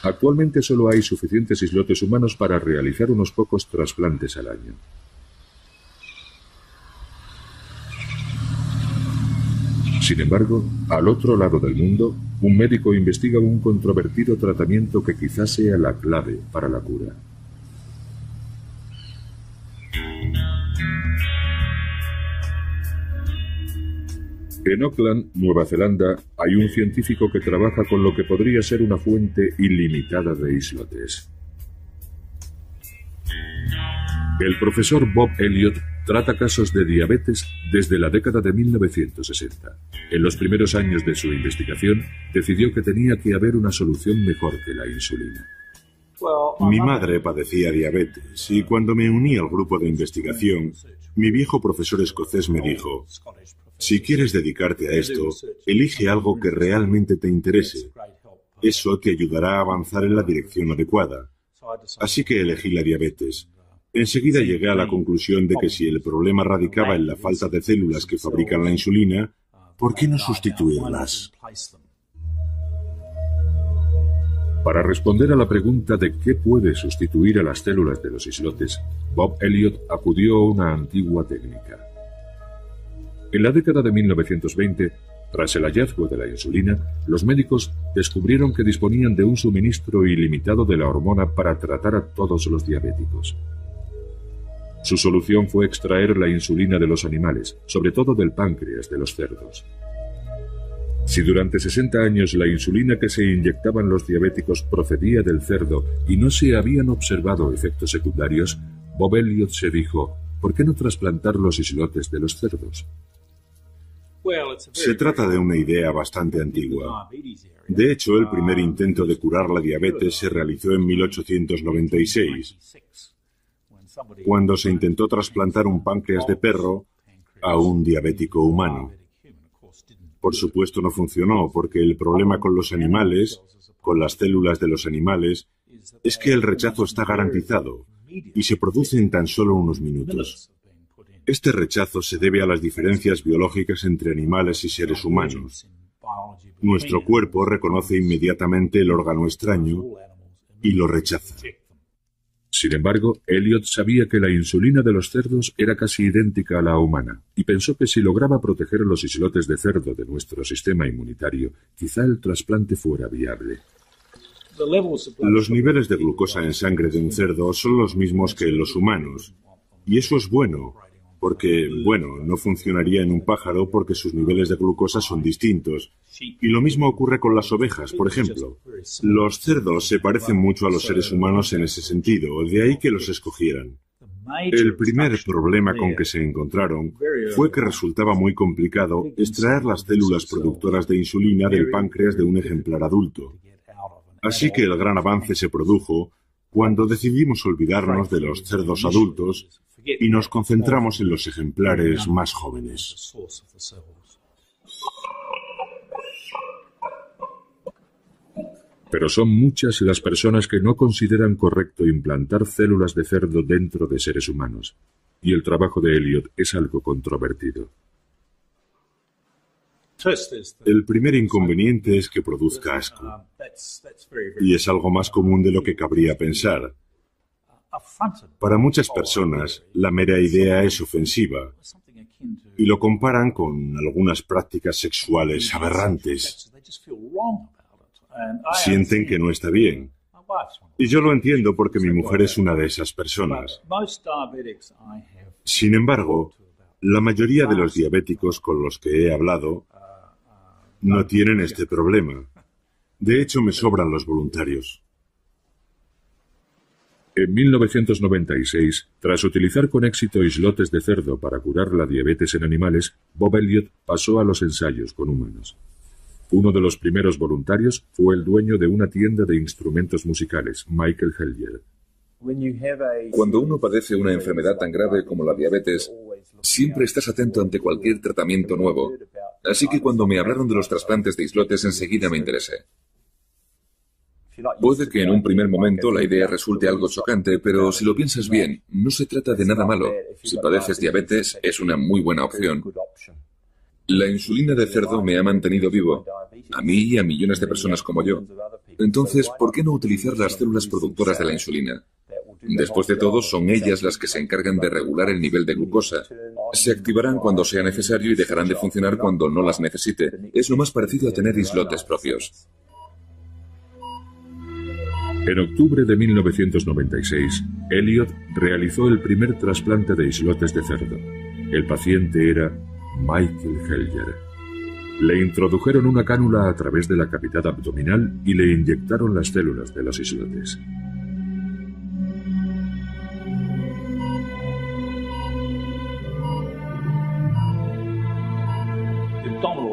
Actualmente solo hay suficientes islotes humanos para realizar unos pocos trasplantes al año. Sin embargo, al otro lado del mundo, un médico investiga un controvertido tratamiento que quizás sea la clave para la cura. En Auckland, Nueva Zelanda, hay un científico que trabaja con lo que podría ser una fuente ilimitada de islotes. El profesor Bob Elliott trata casos de diabetes desde la década de 1960. En los primeros años de su investigación, decidió que tenía que haber una solución mejor que la insulina. Mi madre padecía diabetes y cuando me uní al grupo de investigación, mi viejo profesor escocés me dijo: si quieres dedicarte a esto, elige algo que realmente te interese. Eso te ayudará a avanzar en la dirección adecuada. Así que elegí la diabetes. Enseguida llegué a la conclusión de que si el problema radicaba en la falta de células que fabrican la insulina, ¿por qué no sustituirlas? Para responder a la pregunta de qué puede sustituir a las células de los islotes, Bob Elliott acudió a una antigua técnica. En la década de 1920, tras el hallazgo de la insulina, los médicos descubrieron que disponían de un suministro ilimitado de la hormona para tratar a todos los diabéticos. Su solución fue extraer la insulina de los animales, sobre todo del páncreas de los cerdos. Si durante 60 años la insulina que se inyectaban los diabéticos procedía del cerdo y no se habían observado efectos secundarios, Bob Elliott se dijo: ¿por qué no trasplantar los islotes de los cerdos? Se trata de una idea bastante antigua. De hecho, el primer intento de curar la diabetes se realizó en 1896, cuando se intentó trasplantar un páncreas de perro a un diabético humano. Por supuesto no funcionó, porque el problema con los animales, con las células de los animales, es que el rechazo está garantizado y se produce en tan solo unos minutos. Este rechazo se debe a las diferencias biológicas entre animales y seres humanos. Nuestro cuerpo reconoce inmediatamente el órgano extraño y lo rechaza. Sin embargo, Elliot sabía que la insulina de los cerdos era casi idéntica a la humana, y pensó que si lograba proteger los islotes de cerdo de nuestro sistema inmunitario, quizá el trasplante fuera viable. Los niveles de glucosa en sangre de un cerdo son los mismos que en los humanos, y eso es bueno, porque, no funcionaría en un pájaro porque sus niveles de glucosa son distintos. Y lo mismo ocurre con las ovejas, por ejemplo. Los cerdos se parecen mucho a los seres humanos en ese sentido, de ahí que los escogieran. El primer problema con que se encontraron fue que resultaba muy complicado extraer las células productoras de insulina del páncreas de un ejemplar adulto. Así que el gran avance se produjo cuando decidimos olvidarnos de los cerdos adultos y nos concentramos en los ejemplares más jóvenes. Pero son muchas las personas que no consideran correcto implantar células de cerdo dentro de seres humanos, y el trabajo de Elliot es algo controvertido. El primer inconveniente es que produzca asco, y es algo más común de lo que cabría pensar. Para muchas personas, la mera idea es ofensiva, y lo comparan con algunas prácticas sexuales aberrantes. Sienten que no está bien. Y yo lo entiendo porque mi mujer es una de esas personas. Sin embargo, la mayoría de los diabéticos con los que he hablado no tienen este problema. De hecho, me sobran los voluntarios. En 1996, tras utilizar con éxito islotes de cerdo para curar la diabetes en animales, Bob Elliot pasó a los ensayos con humanos. Uno de los primeros voluntarios fue el dueño de una tienda de instrumentos musicales, Michael Hellier. Cuando uno padece una enfermedad tan grave como la diabetes, siempre estás atento ante cualquier tratamiento nuevo. Así que cuando me hablaron de los trasplantes de islotes, enseguida me interesé. Puede que en un primer momento la idea resulte algo chocante, pero si lo piensas bien, no se trata de nada malo. Si padeces diabetes, es una muy buena opción. La insulina de cerdo me ha mantenido vivo, a mí y a millones de personas como yo. Entonces, ¿por qué no utilizar las células productoras de la insulina? Después de todo, son ellas las que se encargan de regular el nivel de glucosa. Se activarán cuando sea necesario y dejarán de funcionar cuando no las necesite. Es lo más parecido a tener islotes propios. En octubre de 1996, Elliot realizó el primer trasplante de islotes de cerdo. El paciente era Michael Hellier. Le introdujeron una cánula a través de la cavidad abdominal y le inyectaron las células de los islotes.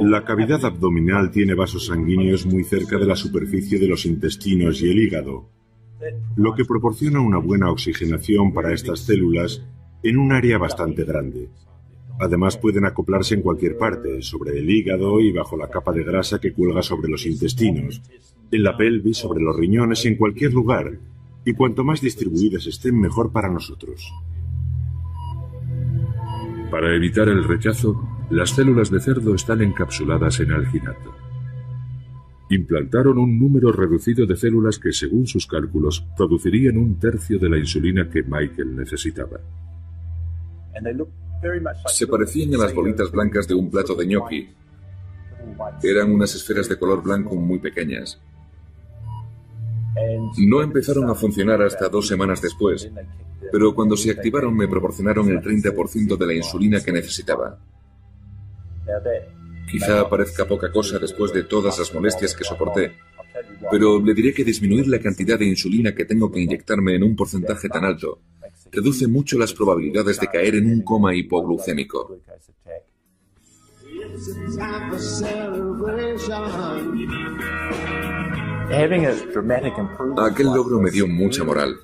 La cavidad abdominal tiene vasos sanguíneos muy cerca de la superficie de los intestinos y el hígado, lo que proporciona una buena oxigenación para estas células en un área bastante grande. Además pueden acoplarse en cualquier parte, sobre el hígado y bajo la capa de grasa que cuelga sobre los intestinos, en la pelvis, sobre los riñones, en cualquier lugar, y cuanto más distribuidas estén, mejor para nosotros. Para evitar el rechazo, las células de cerdo están encapsuladas en alginato. Implantaron un número reducido de células que, según sus cálculos, producirían un tercio de la insulina que Michael necesitaba. Se parecían a las bolitas blancas de un plato de ñoqui. Eran unas esferas de color blanco muy pequeñas. No empezaron a funcionar hasta 2 semanas después, pero cuando se activaron me proporcionaron el 30% de la insulina que necesitaba. Quizá parezca poca cosa después de todas las molestias que soporté, pero le diré que disminuir la cantidad de insulina que tengo que inyectarme en un porcentaje tan alto reduce mucho las probabilidades de caer en un coma hipoglucémico. Aquel logro me dio mucha moral,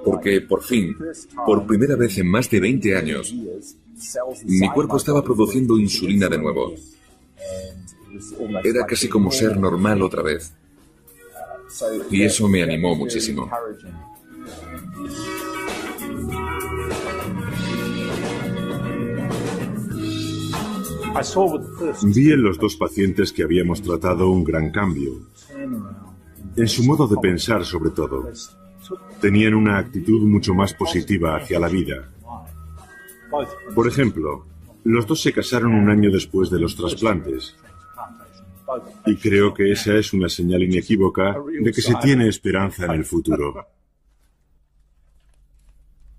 porque por fin, por primera vez en más de 20 años, mi cuerpo estaba produciendo insulina de nuevo. Era casi como ser normal otra vez. Y eso me animó muchísimo. Vi en los dos pacientes que habíamos tratado un gran cambio. En su modo de pensar, sobre todo. Tenían una actitud mucho más positiva hacia la vida. Por ejemplo, los dos se casaron un año después de los trasplantes. Y creo que esa es una señal inequívoca de que se tiene esperanza en el futuro.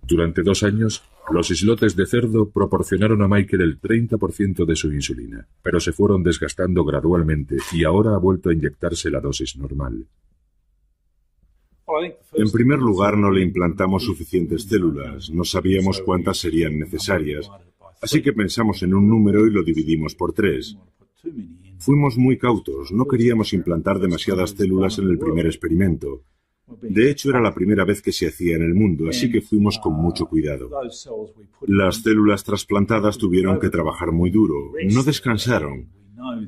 Durante 2 años, los islotes de cerdo proporcionaron a Michael el 30% de su insulina, pero se fueron desgastando gradualmente y ahora ha vuelto a inyectarse la dosis normal. En primer lugar, no le implantamos suficientes células, no sabíamos cuántas serían necesarias, así que pensamos en un número y lo dividimos por 3. Fuimos muy cautos, no queríamos implantar demasiadas células en el primer experimento. De hecho, era la primera vez que se hacía en el mundo, así que fuimos con mucho cuidado. Las células trasplantadas tuvieron que trabajar muy duro, no descansaron.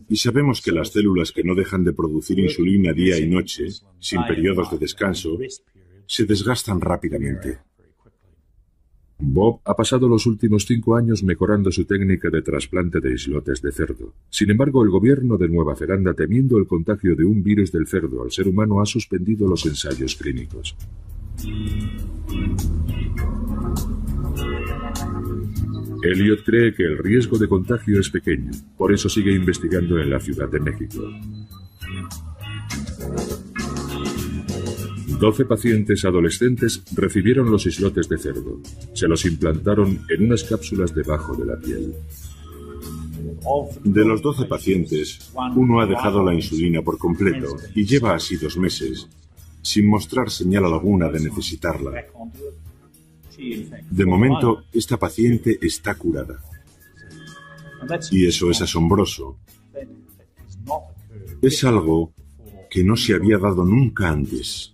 Y sabemos que las células que no dejan de producir insulina día y noche, sin periodos de descanso, se desgastan rápidamente. Bob ha pasado los últimos 5 años mejorando su técnica de trasplante de islotes de cerdo. Sin embargo, el gobierno de Nueva Zelanda, temiendo el contagio de un virus del cerdo al ser humano, ha suspendido los ensayos clínicos. Elliot cree que el riesgo de contagio es pequeño, por eso sigue investigando en la Ciudad de México. 12 pacientes adolescentes recibieron los islotes de cerdo. Se los implantaron en unas cápsulas debajo de la piel. De los 12 pacientes, uno ha dejado la insulina por completo y lleva así 2 meses, sin mostrar señal alguna de necesitarla. De momento, esta paciente está curada. Y eso es asombroso. Es algo que no se había dado nunca antes.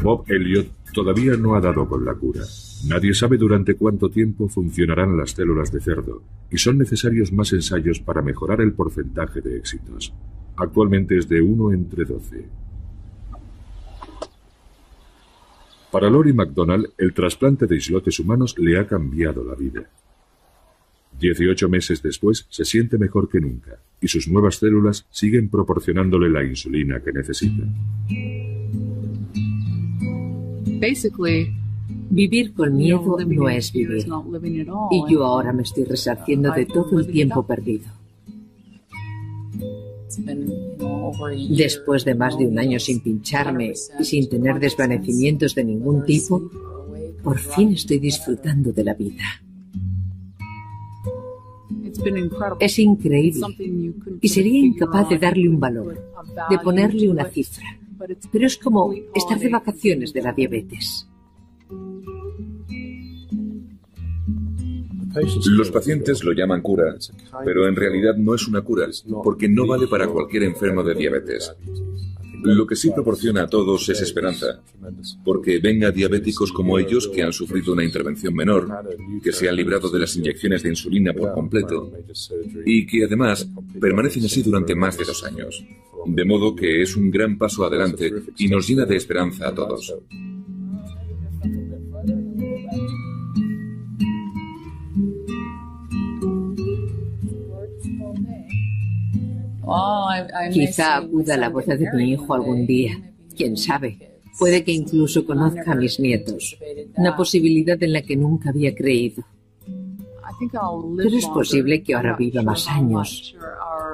Bob Elliot todavía no ha dado con la cura. Nadie sabe durante cuánto tiempo funcionarán las células de cerdo, y son necesarios más ensayos para mejorar el porcentaje de éxitos. Actualmente es de 1 entre 12. Para Lori McDonald, el trasplante de islotes humanos le ha cambiado la vida. 18 meses después, se siente mejor que nunca, y sus nuevas células siguen proporcionándole la insulina que necesita. Vivir con miedo no es vivir. Y yo ahora me estoy resarciendo de todo el tiempo perdido. Después de más de 1 año sin pincharme y sin tener desvanecimientos de ningún tipo, por fin estoy disfrutando de la vida. Es increíble y sería incapaz de darle un valor, de ponerle una cifra. Pero es como estar de vacaciones de la diabetes. Los pacientes lo llaman cura, pero en realidad no es una cura, porque no vale para cualquier enfermo de diabetes. Lo que sí proporciona a todos es esperanza, porque ven a diabéticos como ellos que han sufrido una intervención menor, que se han librado de las inyecciones de insulina por completo y que además permanecen así durante más de 2 años. De modo que es un gran paso adelante y nos llena de esperanza a todos. Quizá acuda a la boda de mi hijo algún día. ¿Quién sabe? Puede que incluso conozca a mis nietos. Una posibilidad en la que nunca había creído. Pero es posible que ahora viva más años.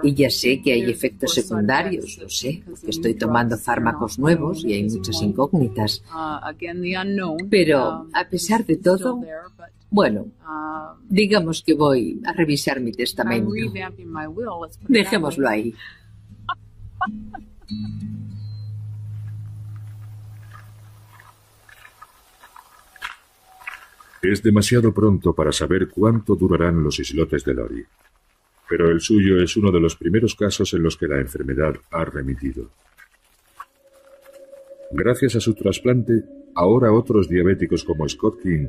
Y ya sé que hay efectos secundarios, lo sé, porque estoy tomando fármacos nuevos y hay muchas incógnitas. Pero, a pesar de todo, bueno, digamos que voy a revisar mi testamento. Dejémoslo ahí. Es demasiado pronto para saber cuánto durarán los islotes de Lori, pero el suyo es uno de los primeros casos en los que la enfermedad ha remitido. Gracias a su trasplante, ahora otros diabéticos como Scott King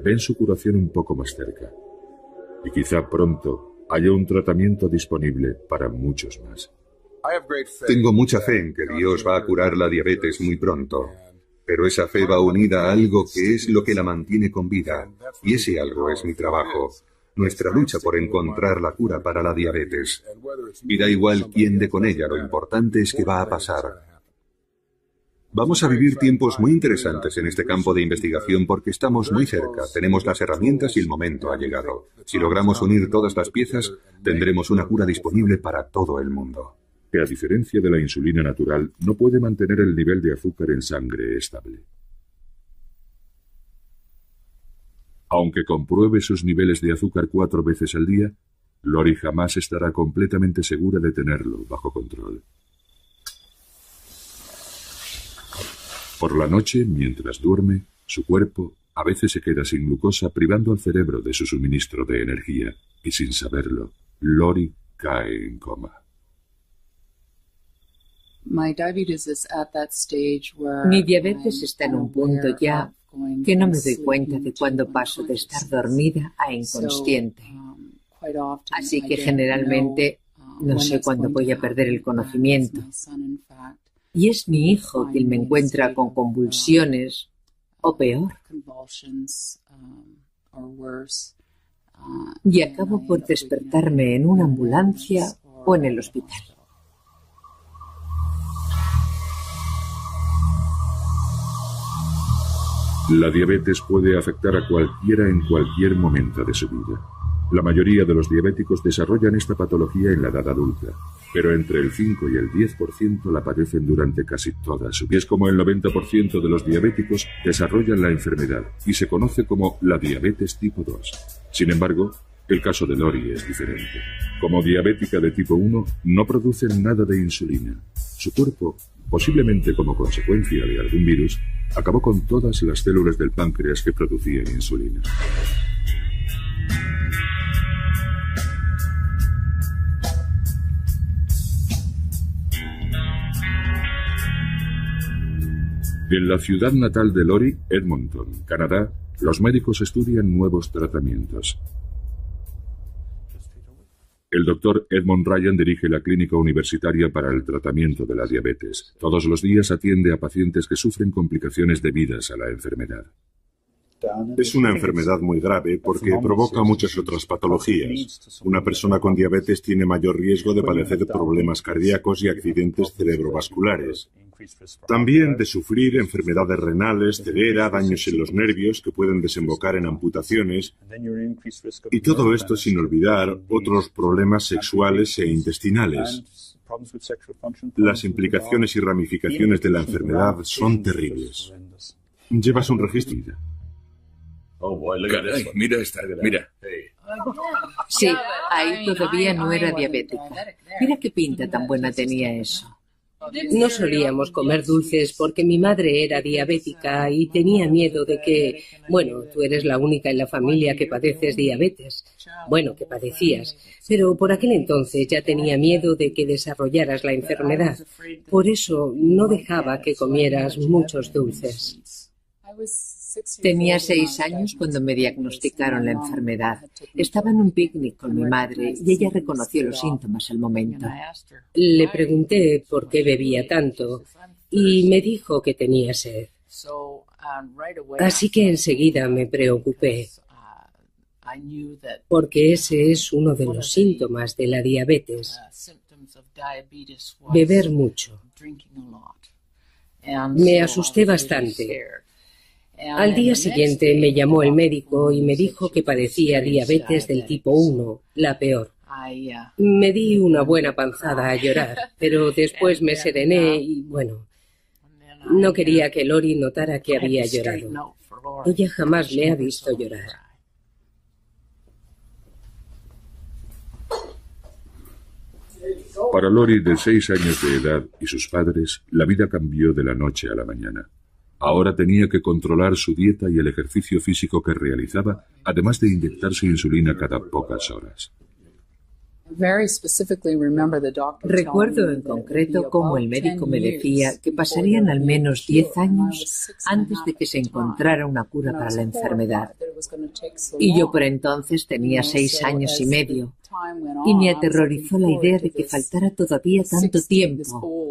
ven su curación un poco más cerca. Y quizá pronto haya un tratamiento disponible para muchos más. Tengo mucha fe en que Dios va a curar la diabetes muy pronto. Pero esa fe va unida a algo que es lo que la mantiene con vida. Y ese algo es mi trabajo. Nuestra lucha por encontrar la cura para la diabetes. Y da igual quién dé con ella, lo importante es que va a pasar. Vamos a vivir tiempos muy interesantes en este campo de investigación porque estamos muy cerca, tenemos las herramientas y el momento ha llegado. Si logramos unir todas las piezas, tendremos una cura disponible para todo el mundo. Que a diferencia de la insulina natural, no puede mantener el nivel de azúcar en sangre estable. Aunque compruebe sus niveles de azúcar 4 veces al día, Lori jamás estará completamente segura de tenerlo bajo control. Por la noche, mientras duerme, su cuerpo a veces se queda sin glucosa, privando al cerebro de su suministro de energía, y sin saberlo, Lori cae en coma. Mi diabetes está en un punto ya que no me doy cuenta de cuándo paso de estar dormida a inconsciente. Así que generalmente no sé cuándo voy a perder el conocimiento. Y es mi hijo quien me encuentra con convulsiones o peor. Y acabo por despertarme en una ambulancia o en el hospital. La diabetes puede afectar a cualquiera en cualquier momento de su vida. La mayoría de los diabéticos desarrollan esta patología en la edad adulta, pero entre el 5 y el 10% la padecen durante casi toda su vida. Es como el 90% de los diabéticos desarrollan la enfermedad y se conoce como la diabetes tipo 2. Sin embargo, el caso de Lori es diferente. Como diabética de tipo 1, no produce nada de insulina. Su cuerpo, posiblemente como consecuencia de algún virus, acabó con todas las células del páncreas que producían insulina. En la ciudad natal de Lori, Edmonton, Canadá, los médicos estudian nuevos tratamientos. El doctor Edmond Ryan dirige la clínica universitaria para el tratamiento de la diabetes. Todos los días atiende a pacientes que sufren complicaciones debidas a la enfermedad. Es una enfermedad muy grave porque provoca muchas otras patologías. Una persona con diabetes tiene mayor riesgo de padecer problemas cardíacos y accidentes cerebrovasculares. También de sufrir enfermedades renales, ceguera, daños en los nervios que pueden desembocar en amputaciones. Y todo esto sin olvidar otros problemas sexuales e intestinales. Las implicaciones y ramificaciones de la enfermedad son terribles. ¿Llevas un registro? Caray, mira esta, mira. Sí, ahí todavía no era diabética. Mira qué pinta tan buena tenía eso. No solíamos comer dulces porque mi madre era diabética y tenía miedo de que, bueno, tú eres la única en la familia que padeces diabetes. Bueno, que padecías, pero por aquel entonces ya tenía miedo de que desarrollaras la enfermedad. Por eso no dejaba que comieras muchos dulces. Tenía 6 años cuando me diagnosticaron la enfermedad. Estaba en un picnic con mi madre y ella reconoció los síntomas al momento. Le pregunté por qué bebía tanto y me dijo que tenía sed. Así que enseguida me preocupé, porque ese es uno de los síntomas de la diabetes, beber mucho. Me asusté bastante. Al día siguiente me llamó el médico y me dijo que padecía diabetes del tipo 1, la peor. Me di una buena panzada a llorar, pero después me serené y, bueno, no quería que Lori notara que había llorado. Ella jamás me ha visto llorar. Para Lori, de 6 años de edad, y sus padres, la vida cambió de la noche a la mañana. Ahora tenía que controlar su dieta y el ejercicio físico que realizaba, además de inyectarse insulina cada pocas horas. Recuerdo en concreto cómo el médico me decía que pasarían al menos 10 años antes de que se encontrara una cura para la enfermedad. Y yo por entonces tenía 6 años y medio, y me aterrorizó la idea de que faltara todavía tanto tiempo,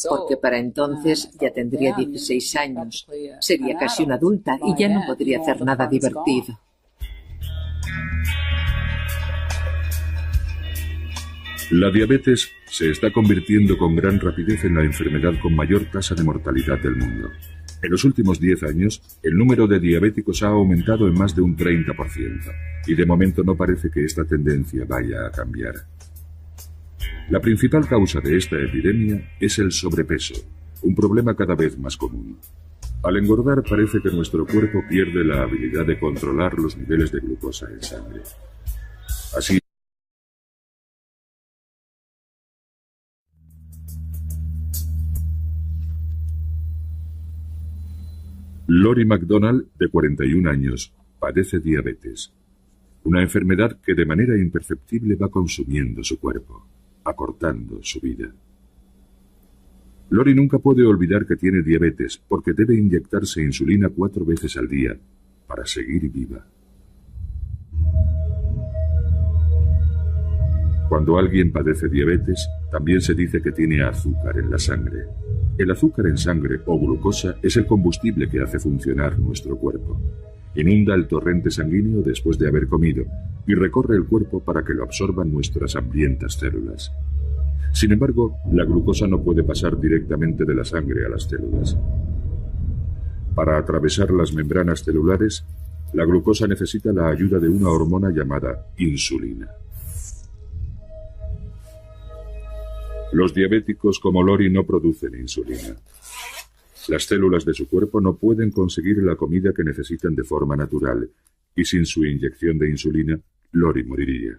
porque para entonces ya tendría 16 años, sería casi una adulta y ya no podría hacer nada divertido. La diabetes se está convirtiendo con gran rapidez en la enfermedad con mayor tasa de mortalidad del mundo. En los últimos 10 años, el número de diabéticos ha aumentado en más de un 30%, y de momento no parece que esta tendencia vaya a cambiar. La principal causa de esta epidemia es el sobrepeso, un problema cada vez más común. Al engordar parece que nuestro cuerpo pierde la habilidad de controlar los niveles de glucosa en sangre. Así, Lori McDonald, de 41 años, padece diabetes, una enfermedad que de manera imperceptible va consumiendo su cuerpo, acortando su vida. Lori nunca puede olvidar que tiene diabetes porque debe inyectarse insulina 4 veces al día para seguir viva. Cuando alguien padece diabetes, también se dice que tiene azúcar en la sangre. El azúcar en sangre o glucosa es el combustible que hace funcionar nuestro cuerpo. Inunda el torrente sanguíneo después de haber comido y recorre el cuerpo para que lo absorban nuestras hambrientas células. Sin embargo, la glucosa no puede pasar directamente de la sangre a las células. Para atravesar las membranas celulares, la glucosa necesita la ayuda de una hormona llamada insulina. Los diabéticos como Lori no producen insulina. Las células de su cuerpo no pueden conseguir la comida que necesitan de forma natural, y sin su inyección de insulina, Lori moriría.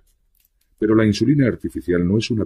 Pero la insulina artificial no es una